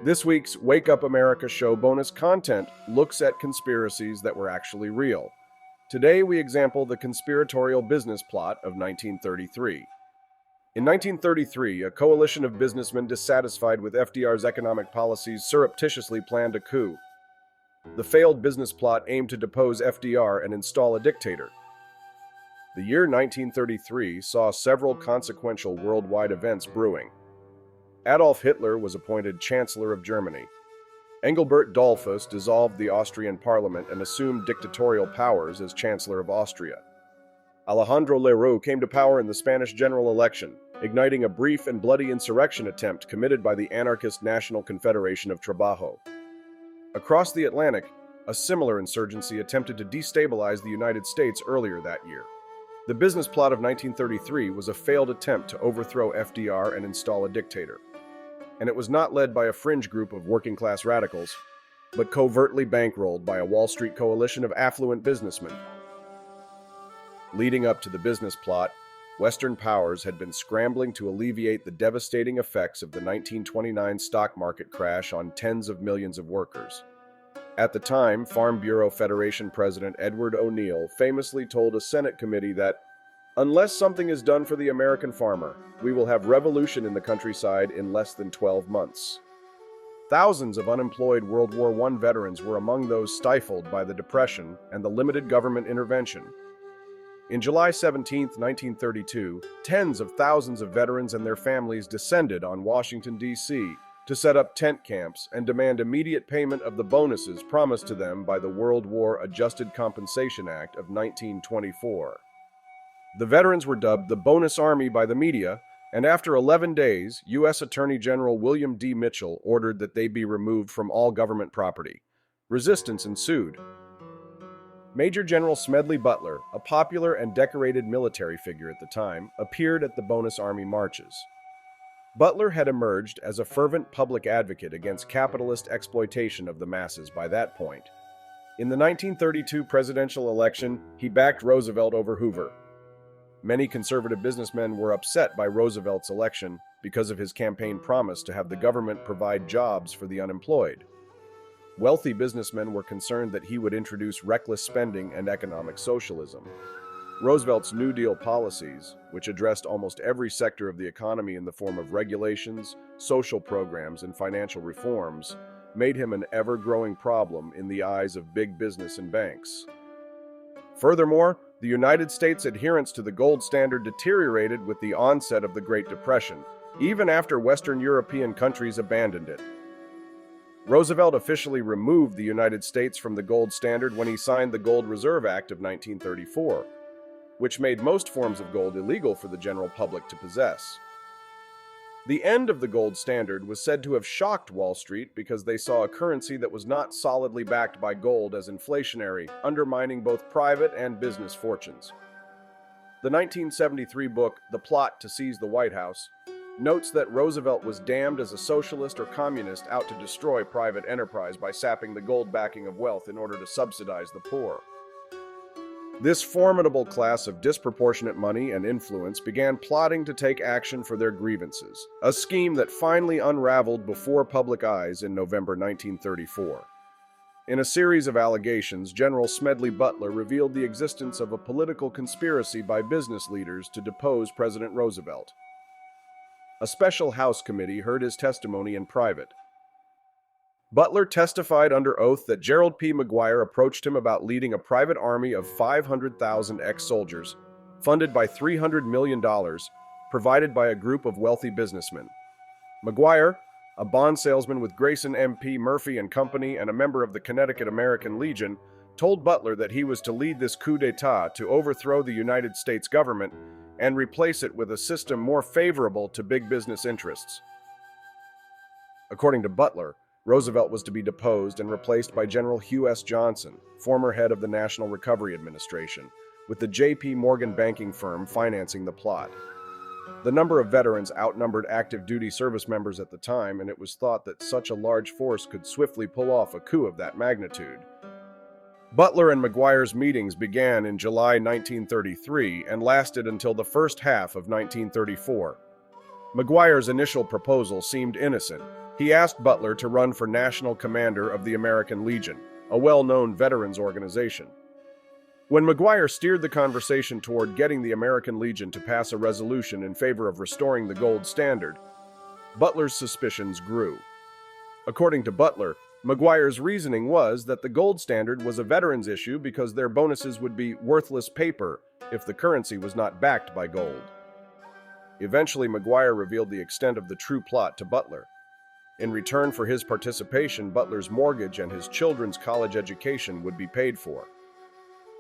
This week's Wake Up America show bonus content looks at conspiracies that were actually real. Today we examine the conspiratorial business plot of 1933. In 1933, a coalition of businessmen dissatisfied with FDR's economic policies surreptitiously planned a coup. The failed business plot aimed to depose FDR and install a dictator. The year 1933 saw several consequential worldwide events brewing. Adolf Hitler was appointed Chancellor of Germany. Engelbert Dollfuss dissolved the Austrian parliament and assumed dictatorial powers as Chancellor of Austria. Alejandro Lerroux came to power in the Spanish general election, igniting a brief and bloody insurrection attempt committed by the anarchist National Confederation of Trabajo. Across the Atlantic, a similar insurgency attempted to destabilize the United States earlier that year. The business plot of 1933 was a failed attempt to overthrow FDR and install a dictator. And it was not led by a fringe group of working-class radicals, but covertly bankrolled by a Wall Street coalition of affluent businessmen. Leading up to the business plot, Western powers had been scrambling to alleviate the devastating effects of the 1929 stock market crash on tens of millions of workers. At the time, Farm Bureau Federation President Edward O'Neill famously told a Senate committee that, "Unless something is done for the American farmer, we will have revolution in the countryside in less than 12 months." Thousands of unemployed World War I veterans were among those stifled by the Depression and the limited government intervention. In July 17, 1932, tens of thousands of veterans and their families descended on Washington, D.C., to set up tent camps and demand immediate payment of the bonuses promised to them by the World War Adjusted Compensation Act of 1924. The veterans were dubbed the Bonus Army by the media, and after 11 days, U.S. Attorney General William D. Mitchell ordered that they be removed from all government property. Resistance ensued. Major General Smedley Butler, a popular and decorated military figure at the time, appeared at the Bonus Army marches. Butler had emerged as a fervent public advocate against capitalist exploitation of the masses by that point. In the 1932 presidential election, he backed Roosevelt over Hoover. Many conservative businessmen were upset by Roosevelt's election because of his campaign promise to have the government provide jobs for the unemployed. Wealthy businessmen were concerned that he would introduce reckless spending and economic socialism. Roosevelt's New Deal policies, which addressed almost every sector of the economy in the form of regulations, social programs, and financial reforms, made him an ever-growing problem in the eyes of big business and banks. Furthermore, the United States' adherence to the gold standard deteriorated with the onset of the Great Depression, even after Western European countries abandoned it. Roosevelt officially removed the United States from the gold standard when he signed the Gold Reserve Act of 1934, which made most forms of gold illegal for the general public to possess. The end of the gold standard was said to have shocked Wall Street because they saw a currency that was not solidly backed by gold as inflationary, undermining both private and business fortunes. The 1973 book, The Plot to Seize the White House, notes that Roosevelt was damned as a socialist or communist out to destroy private enterprise by sapping the gold backing of wealth in order to subsidize the poor. This formidable class of disproportionate money and influence began plotting to take action for their grievances, a scheme that finally unraveled before public eyes in November 1934. In a series of allegations, General Smedley Butler revealed the existence of a political conspiracy by business leaders to depose President Roosevelt. A special House committee heard his testimony in private. Butler testified under oath that Gerald P. McGuire approached him about leading a private army of 500,000 ex-soldiers, funded by $300 million, provided by a group of wealthy businessmen. McGuire, a bond salesman with Grayson M.P. Murphy and Company and a member of the Connecticut American Legion, told Butler that he was to lead this coup d'etat to overthrow the United States government and replace it with a system more favorable to big business interests. According to Butler, Roosevelt was to be deposed and replaced by General Hugh S. Johnson, former head of the National Recovery Administration, with the J.P. Morgan banking firm financing the plot. The number of veterans outnumbered active duty service members at the time, and it was thought that such a large force could swiftly pull off a coup of that magnitude. Butler and McGuire's meetings began in July 1933 and lasted until the first half of 1934. McGuire's initial proposal seemed innocent. He asked Butler to run for national commander of the American Legion, a well-known veterans organization. When McGuire steered the conversation toward getting the American Legion to pass a resolution in favor of restoring the gold standard, Butler's suspicions grew. According to Butler, McGuire's reasoning was that the gold standard was a veterans issue because their bonuses would be worthless paper if the currency was not backed by gold. Eventually, McGuire revealed the extent of the true plot to Butler. In return for his participation, Butler's mortgage and his children's college education would be paid for.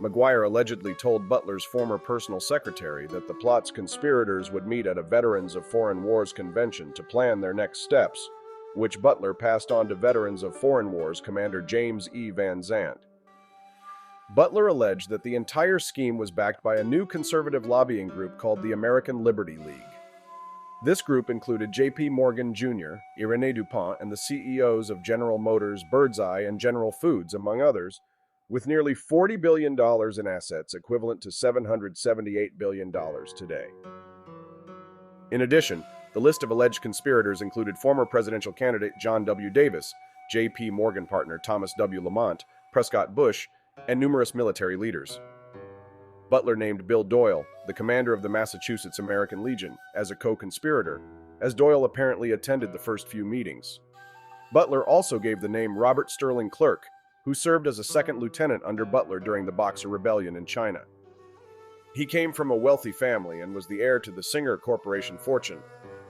McGuire allegedly told Butler's former personal secretary that the plot's conspirators would meet at a Veterans of Foreign Wars convention to plan their next steps, which Butler passed on to Veterans of Foreign Wars Commander James E. Van Zandt. Butler alleged that the entire scheme was backed by a new conservative lobbying group called the American Liberty League. This group included J.P. Morgan Jr., Irénée Dupont, and the CEOs of General Motors, Birdseye, and General Foods, among others, with nearly $40 billion in assets equivalent to $778 billion today. In addition, the list of alleged conspirators included former presidential candidate John W. Davis, J.P. Morgan partner Thomas W. Lamont, Prescott Bush, and numerous military leaders. Butler named Bill Doyle, the commander of the Massachusetts American Legion, as a co-conspirator, as Doyle apparently attended the first few meetings. Butler also gave the name Robert Sterling Clerk, who served as a second lieutenant under Butler during the Boxer Rebellion in China. He came from a wealthy family and was the heir to the Singer Corporation fortune,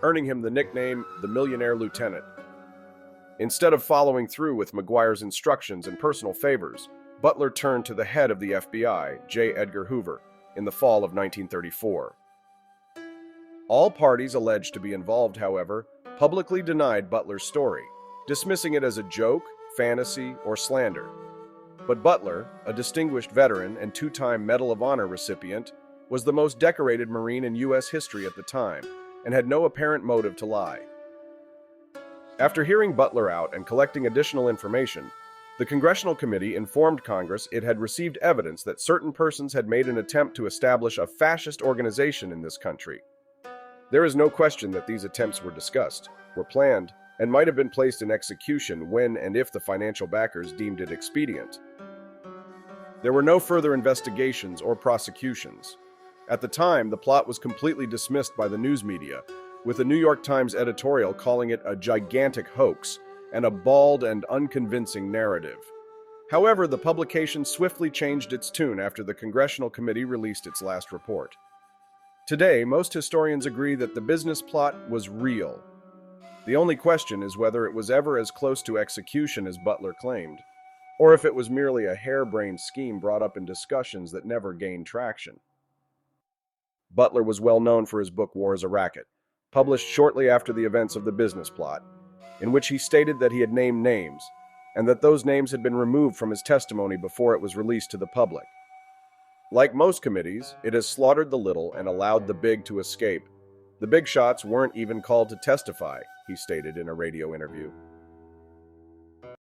earning him the nickname the Millionaire Lieutenant. Instead of following through with McGuire's instructions and personal favors, Butler turned to the head of the FBI, J. Edgar Hoover, in the fall of 1934. All parties alleged to be involved, however, publicly denied Butler's story, dismissing it as a joke, fantasy, or slander. But Butler, a distinguished veteran and two-time Medal of Honor recipient, was the most decorated Marine in U.S. history at the time, and had no apparent motive to lie. After hearing Butler out and collecting additional information, the Congressional Committee informed Congress it had received evidence that certain persons had made an attempt to establish a fascist organization in this country. There is no question that these attempts were discussed, were planned, and might have been placed in execution when and if the financial backers deemed it expedient. There were no further investigations or prosecutions. At the time, the plot was completely dismissed by the news media, with the New York Times editorial calling it a gigantic hoax and a bald and unconvincing narrative. However, the publication swiftly changed its tune after the Congressional Committee released its last report. Today, most historians agree that the business plot was real. The only question is whether it was ever as close to execution as Butler claimed, or if it was merely a harebrained scheme brought up in discussions that never gained traction. Butler was well known for his book War is a Racket, published shortly after the events of the business plot, in which he stated that he had named names, and that those names had been removed from his testimony before it was released to the public. Like most committees, it has slaughtered the little and allowed the big to escape. The big shots weren't even called to testify, he stated in a radio interview.